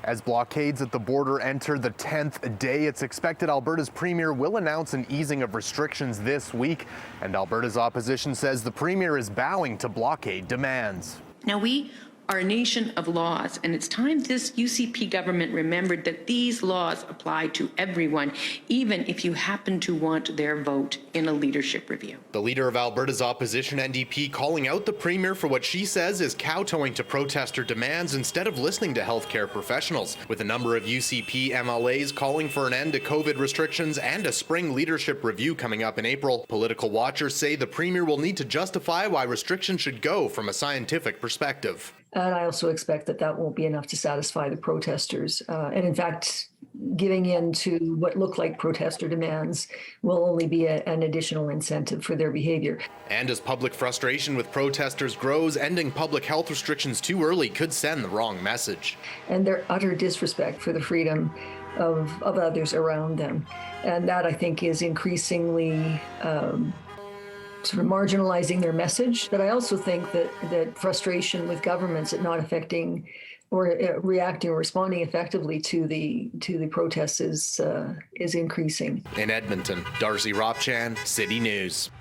As blockades at the border enter the 10th day, it's expected Alberta's premier will announce an easing of restrictions this week. And Alberta's opposition says the premier is bowing to blockade demands. Now, we are a nation of laws, and it's time this UCP government remembered that these laws apply to everyone, even if you happen to want their vote in a leadership review. The leader of Alberta's opposition NDP calling out the premier for what she says is kowtowing to protester demands instead of listening to healthcare professionals, with a number of UCP MLAs calling for an end to COVID restrictions and a spring leadership review coming up in April. Political watchers say the premier will need to justify why restrictions should go from a scientific perspective. And I also expect that that won't be enough to satisfy the protesters. And in fact, giving in to what look like protester demands will only be an additional incentive for their behavior. And as public frustration with protesters grows, ending public health restrictions too early could send the wrong message. And their utter disrespect for the freedom of others around them. And that, I think, is increasingly sort of marginalizing their message. But I also think that frustration with governments at not affecting or reacting or responding effectively to the protests is increasing. In Edmonton, Darcy Ropchan, City News.